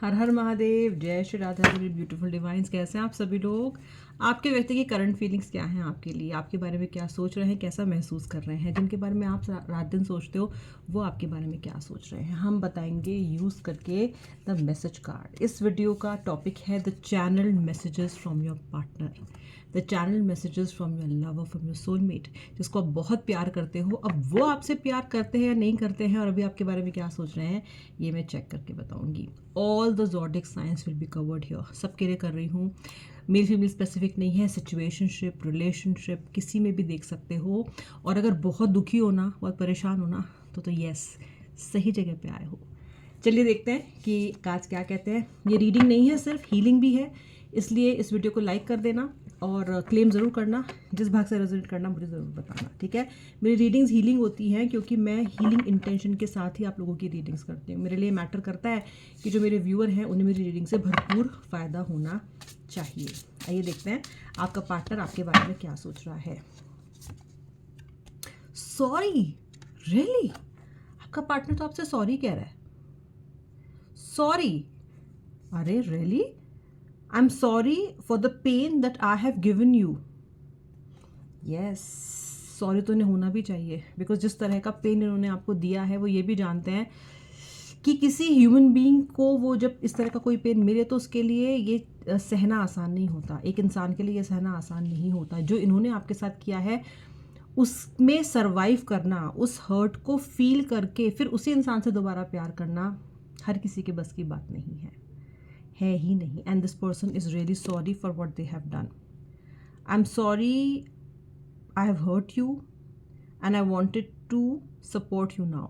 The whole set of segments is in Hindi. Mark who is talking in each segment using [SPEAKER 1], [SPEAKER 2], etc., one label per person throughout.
[SPEAKER 1] हर हर महादेव, जय श्री राधा मेरी ब्यूटीफुल डिवाइंस। कैसे हैं आप सभी लोग? आपके व्यक्ति की करंट फीलिंग्स क्या हैं आपके लिए? आपके बारे में क्या सोच रहे हैं, कैसा महसूस कर रहे हैं? जिनके बारे में आप रात दिन सोचते हो वो आपके बारे में क्या सोच रहे हैं, हम बताएंगे यूज़ करके द मैसेज कार्ड। इस वीडियो का टॉपिक है the channel messages from your partner, the channel messages from your lover, from your soulmate, जिसको आप बहुत प्यार करते हो। अब वो आपसे प्यार करते हैं या नहीं करते हैं और अभी आपके बारे में क्या सोच रहे हैं, ये मैं चेक करके बताऊंगी। All the zodiac science will be covered here. सबके लिए कर रही हूँ, मेल फीमेल स्पेसिफिक नहीं है। सिचुएशनशिप, रिलेशनशिप, किसी में भी देख सकते हो। और अगर बहुत दुखी हो ना, बहुत परेशान हो ना, तो यस, सही जगह पे आए हो। चलिए देखते हैं कि काज क्या कहते हैं। ये रीडिंग नहीं है, सिर्फ हीलिंग भी है, इसलिए इस वीडियो को लाइक कर देना और क्लेम ज़रूर करना। जिस भाग से रेजोनेट करना मुझे ज़रूर बताना, ठीक है? मेरी रीडिंग्स हीलिंग होती हैं क्योंकि मैं हीलिंग इंटेंशन के साथ ही आप लोगों की रीडिंग्स करती हूँ। मेरे लिए मैटर करता है कि जो मेरे व्यूअर हैं उन्हें मेरी रीडिंग से भरपूर फ़ायदा होना चाहिए। आइए देखते हैं आपका पार्टनर आपके बारे में क्या सोच रहा है। Sorry, really? आपका पार्टनर तो आपसे सॉरी कह रहा है। सॉरी? अरे really? I am sorry for the pain that I have given you. Yes, sorry तो इन्हें होना भी चाहिए, बिकॉज जिस तरह का पेन इन्होंने आपको दिया है वो ये भी जानते हैं कि किसी ह्यूमन बीइंग को वो जब इस तरह का कोई पेन मिले तो उसके लिए ये सहना आसान नहीं होता। एक इंसान के लिए ये सहना आसान नहीं होता। जो इन्होंने आपके साथ किया है उसमें सरवाइव करना, उस हर्ट को फील करके फिर उसी इंसान से दोबारा प्यार करना हर किसी के बस की बात नहीं है ही नहीं। And this person is really sorry for what they have done. I am sorry, I have hurt you and I wanted to support you now.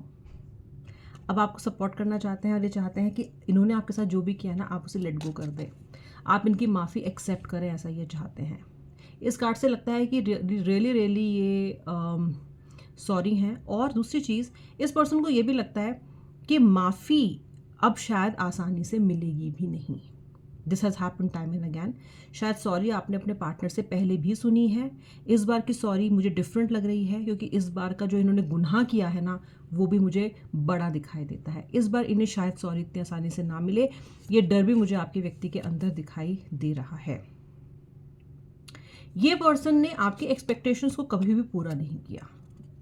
[SPEAKER 1] अब आपको सपोर्ट करना चाहते हैं और ये चाहते हैं कि इन्होंने आपके साथ जो भी किया ना आप उसे लेट गो कर दें, आप इनकी माफ़ी एक्सेप्ट करें, ऐसा ये चाहते हैं। इस कार्ड से लगता है कि रियली ये सॉरी हैं। और दूसरी चीज़, इस पर्सन को ये भी लगता है कि माफ़ी अब शायद आसानी से मिलेगी भी नहीं। This has happen time and again. शायद सॉरी आपने अपने पार्टनर से पहले भी सुनी है। इस बार की सॉरी मुझे डिफरेंट लग रही है क्योंकि इस बार का जो इन्होंने गुनाह किया है ना वो भी मुझे बड़ा दिखाई देता है। इस बार इन्हें शायद सॉरी इतनी आसानी से ना मिले, ये डर भी मुझे आपके व्यक्ति के अंदर दिखाई दे रहा है। ये पर्सन ने आपकी एक्सपेक्टेशंस को कभी भी पूरा नहीं किया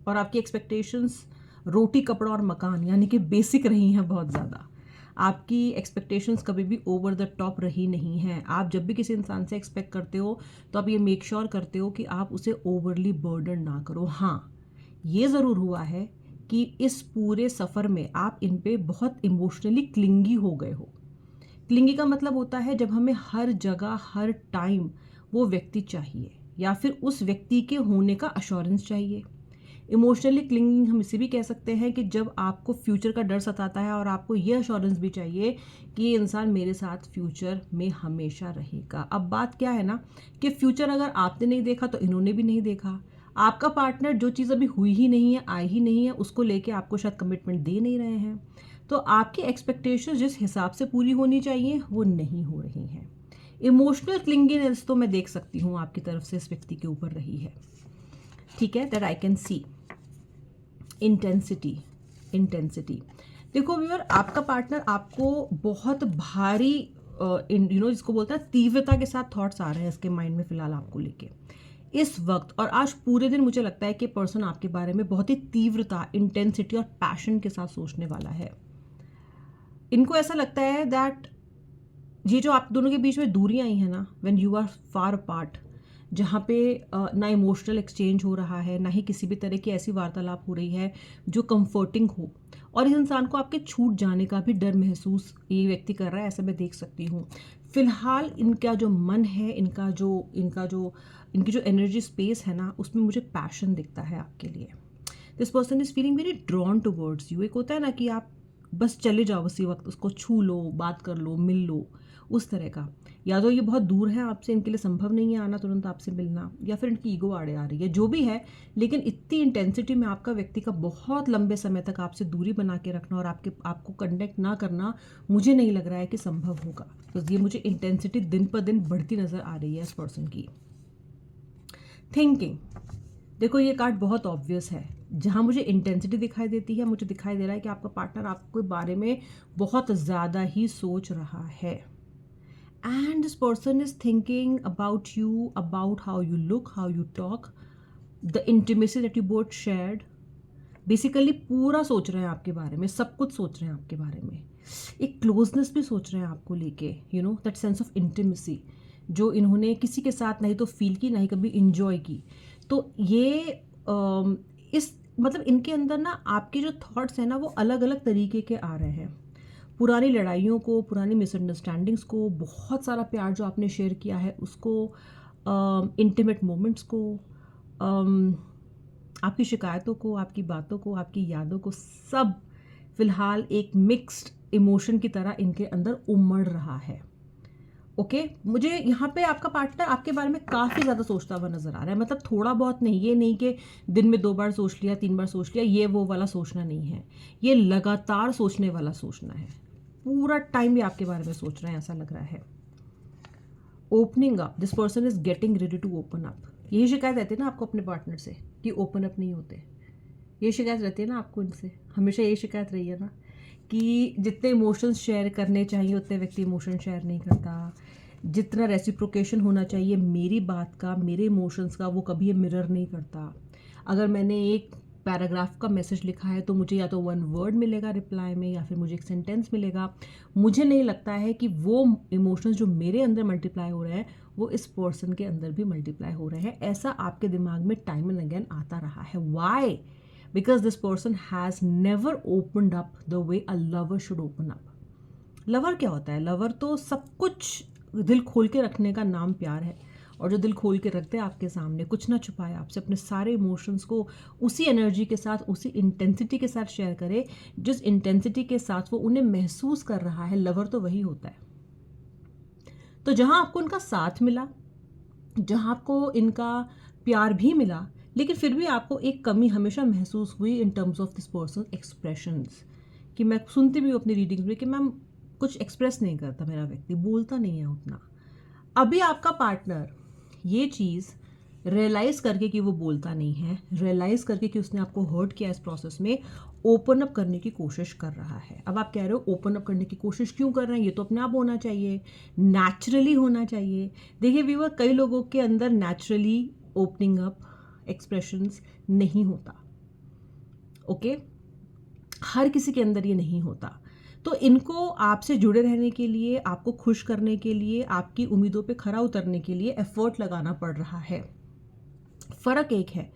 [SPEAKER 1] और आपकी एक्सपेक्टेशंस रोटी कपड़ा और मकान यानी कि बेसिक रही हैं बहुत ज़्यादा। आपकी एक्सपेक्टेशंस कभी भी ओवर द टॉप रही नहीं हैं। आप जब भी किसी इंसान से एक्सपेक्ट करते हो तो आप ये मेक श्योर करते हो कि आप उसे ओवरली बर्डन ना करो। हाँ, ये ज़रूर हुआ है कि इस पूरे सफ़र में आप इन पे बहुत इमोशनली क्लिंगी हो गए हो। क्लिंगी का मतलब होता है जब हमें हर जगह हर टाइम वो व्यक्ति चाहिए या फिर उस व्यक्ति के होने का अश्योरेंस चाहिए। इमोशनली क्लिंगिंग हम इसे भी कह सकते हैं कि जब आपको फ्यूचर का डर सताता है और आपको ये अश्योरेंस भी चाहिए कि ये इंसान मेरे साथ फ्यूचर में हमेशा रहेगा। अब बात क्या है ना कि फ्यूचर अगर आपने नहीं देखा तो इन्होंने भी नहीं देखा। आपका पार्टनर जो चीज़ अभी हुई ही नहीं है, आई ही नहीं है, उसको लेके आपको शायद कमिटमेंट दे नहीं रहे हैं। तो आपकी एक्सपेक्टेशन जिस हिसाब से पूरी होनी चाहिए वो नहीं हो रही हैं। इमोशनल क्लिंगीनेस तो मैं देख सकती हूँ आपकी तरफ से इस व्यक्ति के ऊपर रही है, ठीक है, that I can see. Intensity देखो व्यूअर, आपका पार्टनर आपको बहुत भारी जिसको बोलते हैं तीव्रता के साथ थॉट्स आ रहे हैं इसके माइंड में फिलहाल आपको लेके इस वक्त। और आज पूरे दिन मुझे लगता है कि पर्सन आपके बारे में बहुत ही तीव्रता, इंटेंसिटी और पैशन के साथ सोचने वाला है। इनको ऐसा लगता है दैट ये जो आप दोनों के बीच में दूरियां आई हैं ना, when you are far apart, जहाँ पे ना इमोशनल एक्सचेंज हो रहा है, ना ही किसी भी तरह की ऐसी वार्तालाप हो रही है जो कंफर्टिंग हो, और इस इंसान को आपके छूट जाने का भी डर महसूस ये व्यक्ति कर रहा है, ऐसा मैं देख सकती हूँ। फिलहाल इनका जो मन है, इनकी जो एनर्जी स्पेस है ना, उसमें मुझे पैशन दिखता है आपके लिए। This person is feeling very drawn towards you. एक होता है ना कि आप बस चले जाओ उसी वक्त, उसको छू लो, बात कर लो, मिल लो, उस तरह का। या तो ये बहुत दूर है आपसे, इनके लिए संभव नहीं है आना तुरंत आपसे मिलना, या फिर इनकी ईगो आड़े आ रही है, जो भी है। लेकिन इतनी इंटेंसिटी में आपका व्यक्ति का बहुत लंबे समय तक आपसे दूरी बना के रखना और आपको कनेक्ट ना करना मुझे नहीं लग रहा है कि संभव होगा। तो ये मुझे इंटेंसिटी दिन पर दिन बढ़ती नज़र आ रही है इस पर्सन की। थिंकिंग, देखो ये कार्ड बहुत ऑब्वियस है। जहाँ मुझे इंटेंसिटी दिखाई देती है, मुझे दिखाई दे रहा है कि आपका पार्टनर आपके बारे में बहुत ज़्यादा ही सोच रहा है। And this person is thinking about you, about how you look, how you talk, the intimacy that you both shared. Basically पूरा सोच रहे हैं आपके बारे में, सब कुछ सोच रहे हैं आपके बारे में। एक क्लोजनेस भी सोच रहे हैं आपको लेके, you know that sense of intimacy जो इन्होंने किसी के साथ नहीं तो फील की, नहीं कभी इंजॉय की। तो ये इस मतलब इनके अंदर ना आपके जो थॉट्स हैं ना वो अलग अलग तरीके के आ रहे हैं। पुरानी लड़ाइयों को, पुरानी मिसअंडरस्टैंडिंग्स को, बहुत सारा प्यार जो आपने शेयर किया है उसको, इंटीमेट मोमेंट्स को, आपकी शिकायतों को, आपकी बातों को, आपकी यादों को, सब फिलहाल एक मिक्स्ड इमोशन की तरह इनके अंदर उमड़ रहा है। ओके मुझे यहाँ पे आपका पार्टनर आपके बारे में काफ़ी ज़्यादा सोचता हुआ नज़र आ रहा है। मतलब थोड़ा बहुत नहीं, ये नहीं कि दिन में 2 बार सोच लिया, 3 बार सोच लिया, ये वो वाला सोचना नहीं है। ये लगातार सोचने वाला सोचना है। पूरा टाइम ये आपके बारे में सोच रहे हैं, ऐसा लग रहा है। Opening up, this person is getting ready to open up. यही शिकायत रहती है ना आपको अपने पार्टनर से कि ओपन अप नहीं होते। ये शिकायत रहती है ना आपको इनसे, हमेशा यही शिकायत रही है ना कि जितने इमोशंस शेयर करने चाहिए उतने व्यक्ति इमोशन शेयर नहीं करता। जितना रेसिप्रोकेशन होना चाहिए मेरी बात का, मेरे इमोशंस का, वो कभी ये मिरर नहीं करता। अगर मैंने एक पैराग्राफ का मैसेज लिखा है तो मुझे या तो 1 वर्ड मिलेगा रिप्लाई में, या फिर मुझे एक सेंटेंस मिलेगा। मुझे नहीं लगता है कि वो इमोशंस जो मेरे अंदर मल्टीप्लाई हो रहे हैं वो इस पर्सन के अंदर भी मल्टीप्लाई हो रहे हैं। ऐसा आपके दिमाग में टाइम एंड अगेन आता रहा है। Y? Because this person has never opened up the way a lover should open up. Lover क्या होता है? लवर तो सब कुछ दिल खोल के रखने का नाम प्यार है। और जो दिल खोल के रखते हैं आपके सामने, कुछ ना छुपाए आपसे, अपने सारे इमोशंस को उसी एनर्जी के साथ, उसी इंटेंसिटी के साथ शेयर करे जिस इंटेंसिटी के साथ वो उन्हें महसूस कर रहा है। लवर तो वही होता है। तो जहाँ आपको उनका साथ मिला, जहाँ आपको इनका प्यार भी मिला, लेकिन फिर भी आपको एक कमी हमेशा महसूस हुई in terms of this person expressions. कि मैं सुनती भी हूँ अपनी रीडिंग्स में कि मैम कुछ एक्सप्रेस नहीं करता, मेरा व्यक्ति बोलता नहीं है उतना। अभी आपका पार्टनर ये चीज़ रियलाइज़ करके कि वो बोलता नहीं है, रियलाइज़ करके कि उसने आपको हर्ट किया इस प्रोसेस में, ओपन अप करने की कोशिश कर रहा है। अब आप कह रहे हो ओपन अप करने की कोशिश क्यों कर रहे हैं? ये तो अपने आप होना चाहिए, नेचुरली होना चाहिए। देखिए व्यूअर, कई लोगों के अंदर नेचुरली ओपनिंग अप एक्सप्रेशंस नहीं होता। ओके हर किसी के अंदर ये नहीं होता। तो इनको आपसे जुड़े रहने के लिए, आपको खुश करने के लिए, आपकी उम्मीदों पे खरा उतरने के लिए एफर्ट लगाना पड़ रहा है। फ़र्क एक है,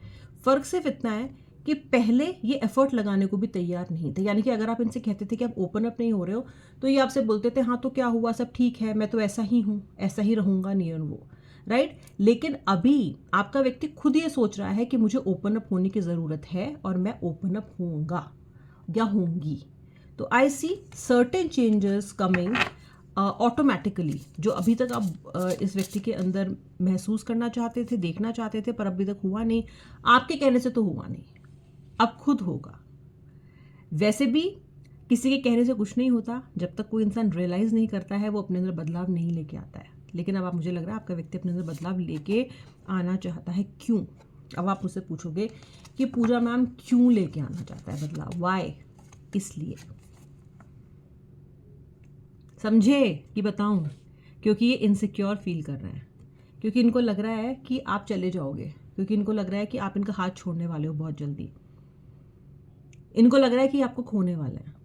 [SPEAKER 1] फ़र्क सिर्फ इतना है कि पहले ये एफर्ट लगाने को भी तैयार नहीं थे। यानी कि अगर आप इनसे कहते थे कि आप ओपन अप नहीं हो रहे हो तो ये आपसे बोलते थे हाँ तो क्या हुआ, सब ठीक है, मैं तो ऐसा ही हूँ, ऐसा ही रहूँगा, नियन वो राइट। लेकिन अभी आपका व्यक्ति खुद ये सोच रहा है कि मुझे ओपन अप होने की ज़रूरत है और मैं ओपन अप होऊंगा या होंगी। तो आई सी सर्टेन चेंजेस कमिंग ऑटोमेटिकली, जो अभी तक आप इस व्यक्ति के अंदर महसूस करना चाहते थे, देखना चाहते थे, पर अभी तक हुआ नहीं। आपके कहने से तो हुआ नहीं, अब खुद होगा। वैसे भी किसी के कहने से कुछ नहीं होता, जब तक कोई इंसान रियलाइज़ नहीं करता है वो अपने अंदर बदलाव नहीं लेके आता है। लेकिन अब आप, मुझे लग रहा है आपका व्यक्ति अपने अंदर बदलाव लेके आना चाहता है। क्यों? अब आप मुझसे पूछोगे कि पूजा मैम क्यों लेके आना चाहता है बदलाव? वाई? इसलिए समझे कि बताऊं? क्योंकि ये इनसिक्योर फील कर रहे हैं, क्योंकि इनको लग रहा है कि आप चले जाओगे, क्योंकि इनको लग रहा है कि आप इनका हाथ छोड़ने वाले हो बहुत जल्दी। इनको लग रहा है कि आपको खोने वाले हैं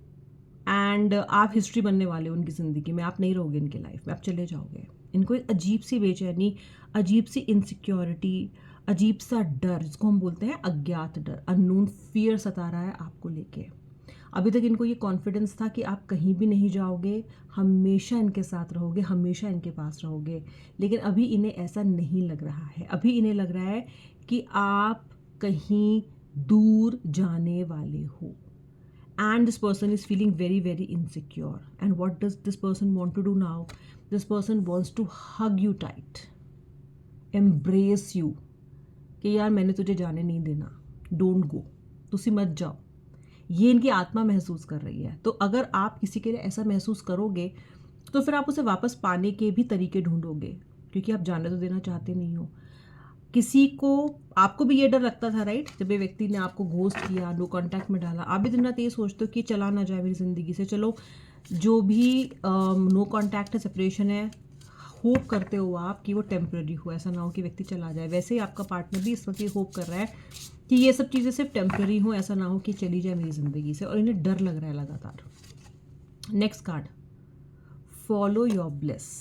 [SPEAKER 1] एंड आप हिस्ट्री बनने वाले हो उनकी ज़िंदगी में, आप नहीं रहोगे इनकी लाइफ में, आप चले जाओगे। इनको एक अजीब सी बेचैनी, अजीब सी इनसिक्योरिटी, अजीब सा डर, जिसको हम बोलते हैं अज्ञात डर, अननोन फियर सता रहा है आपको लेके। अभी तक इनको ये कॉन्फिडेंस था कि आप कहीं भी नहीं जाओगे, हमेशा इनके साथ रहोगे, हमेशा इनके पास रहोगे। लेकिन अभी इन्हें ऐसा नहीं लग रहा है। अभी इन्हें लग रहा है कि आप कहीं दूर जाने वाले हो। And this person is feeling very very insecure. And what does this person want to do now? This person wants to hug you tight, embrace you, कि यार मैंने तुझे जाने नहीं देना, डोंट गो, तुसी मत जाओ। ये इनकी आत्मा महसूस कर रही है। तो अगर आप किसी के लिए ऐसा महसूस करोगे तो फिर आप उसे वापस पाने के भी तरीके ढूंढोगे, क्योंकि आप जाने तो देना चाहते नहीं हो। किसी को, आपको भी ये डर लगता था राइट, जब ये व्यक्ति ने आपको घोस्ट किया, नो कांटेक्ट में डाला, आप भी दिन रात ये सोचते हो कि चला ना जाए मेरी ज़िंदगी से। चलो जो भी नो कांटेक्ट है, सेपरेशन है, होप करते हो आप कि वो टेम्प्रेरी हो, ऐसा ना हो कि व्यक्ति चला जाए। वैसे ही आपका पार्टनर भी इस वक्त ये होप कर रहा है कि ये सब चीज़ें सिर्फ टेम्प्रेरी हो, ऐसा ना हो कि चली जाए मेरी ज़िंदगी से, और इन्हें डर लग रहा है लगातार। Next card, follow your bliss.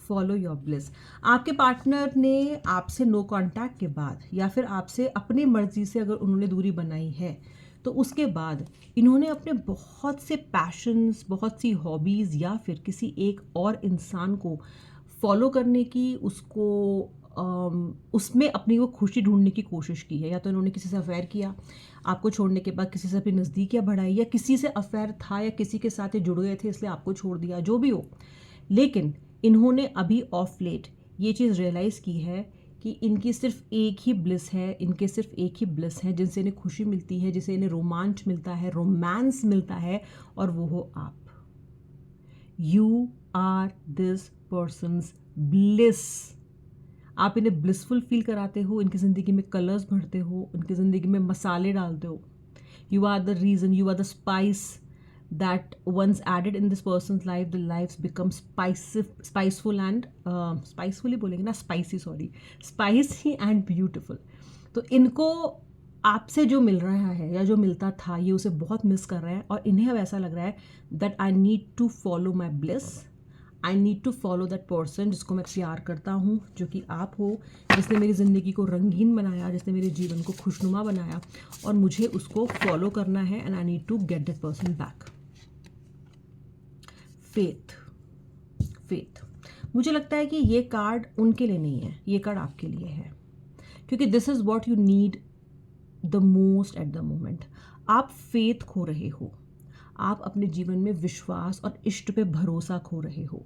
[SPEAKER 1] Follow your bliss. आपके पार्टनर ने आपसे नो कांटेक्ट के बाद, या फिर आपसे अपनी मर्जी से अगर उन्होंने दूरी बनाई है, तो उसके बाद इन्होंने अपने बहुत से पैशंस, बहुत सी हॉबीज़, या फिर किसी एक और इंसान को फॉलो करने की, उसको उसमें अपनी वो खुशी ढूंढने की कोशिश की है। या तो इन्होंने किसी से अफेयर किया, आपको छोड़ने के बाद किसी से अपनी नज़दीकियाँ बढ़ाई, या किसी से अफेयर था या किसी के साथ ये जुड़ गए थे इसलिए आपको छोड़ दिया, जो भी हो। लेकिन इन्होंने अभी ऑफ लेट ये चीज़ रियलाइज़ की है कि इनकी सिर्फ एक ही ब्लिस है, इनके सिर्फ एक ही ब्लिस है जिनसे इन्हें खुशी मिलती है, जिसे इन्हें रोमांच मिलता है, रोमांस मिलता है, और वो हो आप। You are this person's bliss. आप इन्हें ब्लिसफुल फील कराते हो, इनकी ज़िंदगी में कलर्स भरते हो, इनकी ज़िंदगी में मसाले डालते हो। You are the reason, you are the spice that once added in this person's life, the lives become spiceful and spicefully बोलेंगे ना, spicy, sorry, spicy and beautiful। तो इनको आपसे जो मिल रहा है या जो मिलता था, ये उसे बहुत मिस कर रहा है, और इन्हें अब ऐसा लग रहा है that I need to follow my bliss, I need to follow that person जिसको मैं प्यार करता हूँ, जो कि आप हो, जिसने मेरी ज़िंदगी को रंगीन बनाया, जिसने मेरे जीवन को खुशनुमा बनाया, और मुझे उसको फॉलो करना है, and I need to get that person back। Faith. Faith, मुझे लगता है कि ये कार्ड उनके लिए नहीं है, ये कार्ड आपके लिए है, क्योंकि this is what you need the most at the moment. आप फेथ खो रहे हो, आप अपने जीवन में विश्वास और इष्ट पे भरोसा खो रहे हो।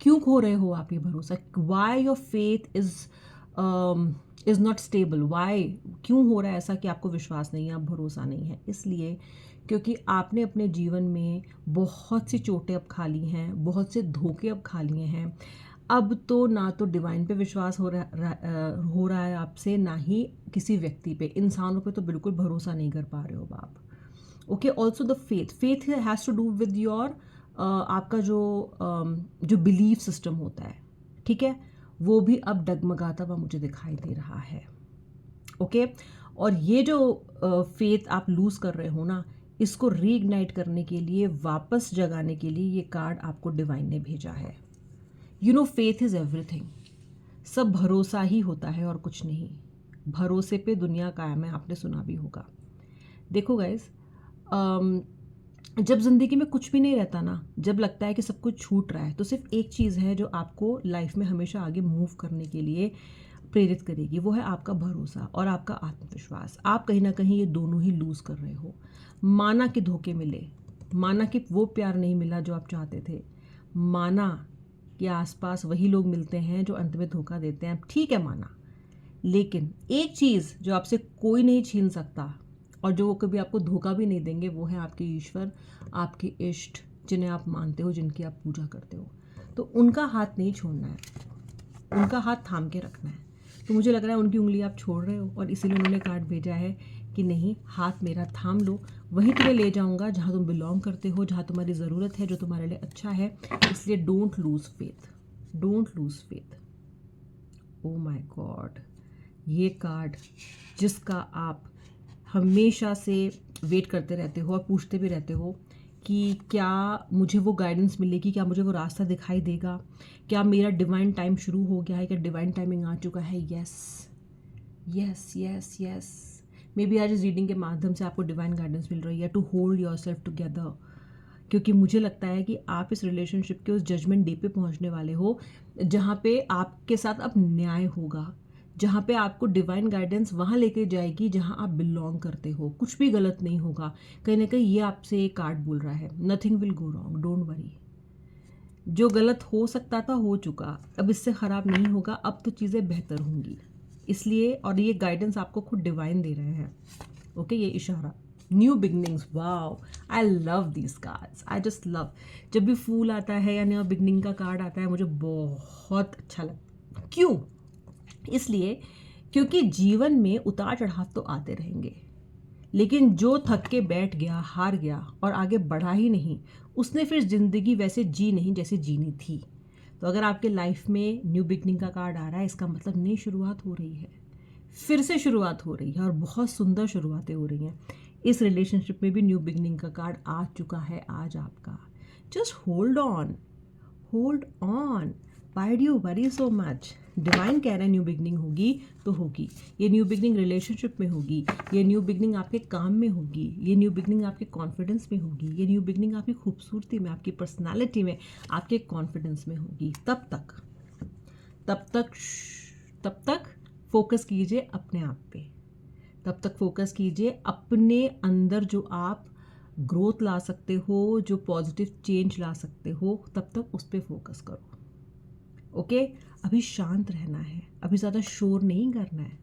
[SPEAKER 1] क्यों खो रहे हो आप ये भरोसा? Why your faith is not stable? Why, क्यों हो रहा है ऐसा कि आपको विश्वास नहीं है, आप भरोसा नहीं है? इसलिए क्योंकि आपने अपने जीवन में बहुत सी चोटें अब खा ली हैं, बहुत से धोखे अब खा लिए हैं। अब तो ना तो डिवाइन पे विश्वास हो रहा है आपसे, ना ही किसी व्यक्ति पे, इंसानों पे तो बिल्कुल भरोसा नहीं कर पा रहे हो आप। Okay, also the faith, faith has to do with your, आपका जो बिलीफ सिस्टम होता है, ठीक है, वो भी अब डगमगाता हुआ मुझे दिखाई दे रहा है। ओके, और ये जो फेथ आप लूज़ कर रहे हो ना, इसको रीइग्नाइट करने के लिए, वापस जगाने के लिए, ये कार्ड आपको डिवाइन ने भेजा है। You know, faith is everything. सब भरोसा ही होता है और कुछ नहीं। भरोसे पे दुनिया कायम है, आपने सुना भी होगा। देखो गाइज, जब ज़िंदगी में कुछ भी नहीं रहता ना, जब लगता है कि सब कुछ छूट रहा है, तो सिर्फ एक चीज़ है जो आपको लाइफ में हमेशा आगे मूव करने के लिए प्रेरित करेगी, वो है आपका भरोसा और आपका आत्मविश्वास। आप कहीं ना कहीं ये दोनों ही लूज़ कर रहे हो। माना कि धोखे मिले, माना कि वो प्यार नहीं मिला जो आप चाहते थे, माना कि आसपास वही लोग मिलते हैं जो अंत में धोखा देते हैं, ठीक है माना, लेकिन एक चीज़ जो आपसे कोई नहीं छीन सकता और जो वो कभी आपको धोखा भी नहीं देंगे, वो है आपके ईश्वर, आपके इष्ट, जिन्हें आप मानते हो, जिनकी आप पूजा करते हो। तो उनका हाथ नहीं छोड़ना है, उनका हाथ थाम के रखना है। तो मुझे लग रहा है उनकी उंगली आप छोड़ रहे हो, और इसीलिए उन्होंने कार्ड भेजा है कि नहीं, हाथ मेरा थाम लो, वहीं तुम्हें ले जाऊंगा जहाँ तुम बिलोंग करते हो, जहाँ तुम्हारी ज़रूरत है, जो तुम्हारे लिए अच्छा है। इसलिए don't lose faith, don't lose faith. Oh my God, ये कार्ड जिसका आप हमेशा से वेट करते रहते हो और पूछते भी रहते हो कि क्या मुझे वो गाइडेंस मिलेगी, क्या मुझे वो रास्ता दिखाई देगा, क्या मेरा डिवाइन टाइम शुरू हो गया है, क्या डिवाइन टाइमिंग आ चुका है? Yes yes yes yes, may be आज इस रीडिंग के माध्यम से आपको डिवाइन गाइडेंस मिल रही है to hold yourself together, क्योंकि मुझे लगता है कि आप इस रिलेशनशिप के उस जजमेंट डे पे पहुंचने वाले हो जहाँ पे आपके साथ अब न्याय होगा, जहाँ पे आपको डिवाइन गाइडेंस वहाँ लेके जाएगी जहाँ आप बिलोंग करते हो। कुछ भी गलत नहीं होगा, कहीं ना कहीं ये आपसे एक कार्ड बोल रहा है, nothing will go wrong, don't worry. जो गलत हो सकता था हो चुका, अब इससे ख़राब नहीं होगा, अब तो चीज़ें बेहतर होंगी। इसलिए, और ये गाइडेंस आपको खुद डिवाइन दे रहे हैं। ओके, ये इशारा, new beginnings, wow, I love these cards, I just love. जब भी फूल आता है या नया बिगनिंग का कार्ड आता है, मुझे बहुत अच्छा लगता है। क्यों? इसलिए क्योंकि जीवन में उतार चढ़ाव तो आते रहेंगे, लेकिन जो थक के बैठ गया, हार गया और आगे बढ़ा ही नहीं, उसने फिर ज़िंदगी वैसे जी नहीं जैसे जीनी थी। तो अगर आपके लाइफ में न्यू बिगनिंग का कार्ड आ रहा है, इसका मतलब नई शुरुआत हो रही है, फिर से शुरुआत हो रही है और बहुत सुंदर शुरुआतें हो रही हैं। इस रिलेशनशिप में भी न्यू बिगनिंग का कार्ड आ चुका है आज आपका। Just hold on, hold on, why do you worry so much. Divine कह रहा है न्यू बिगनिंग होगी तो होगी। ये न्यू बिगनिंग रिलेशनशिप में होगी, ये न्यू बिगनिंग आपके काम में होगी, ये न्यू बिगनिंग आपके कॉन्फिडेंस में होगी, ये न्यू बिगनिंग आपकी खूबसूरती में, आपकी पर्सनालिटी में, आपके कॉन्फिडेंस में होगी। तब तक फोकस कीजिए अपने आप पे। तब तक फोकस कीजिए अपने अंदर जो आप ग्रोथ ला सकते हो, जो पॉजिटिव चेंज ला सकते हो, तब तक उस पर फोकस करो। ओके, अभी शांत रहना है, अभी ज़्यादा शोर नहीं करना है,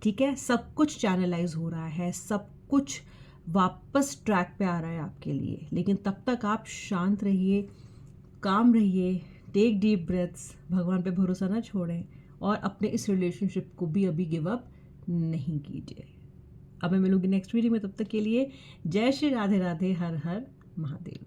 [SPEAKER 1] ठीक है। सब कुछ चैनलाइज हो रहा है, सब कुछ वापस ट्रैक पे आ रहा है आपके लिए, लेकिन तब तक आप शांत रहिए, काम रहिए, टेक डीप ब्रेथ्स, भगवान पे भरोसा ना छोड़ें और अपने इस रिलेशनशिप को भी अभी गिव अप नहीं कीजिए। अब मैं मिलूंगी नेक्स्ट वीडियो में, तब तक के लिए जय श्री राधे राधे, हर हर महादेव।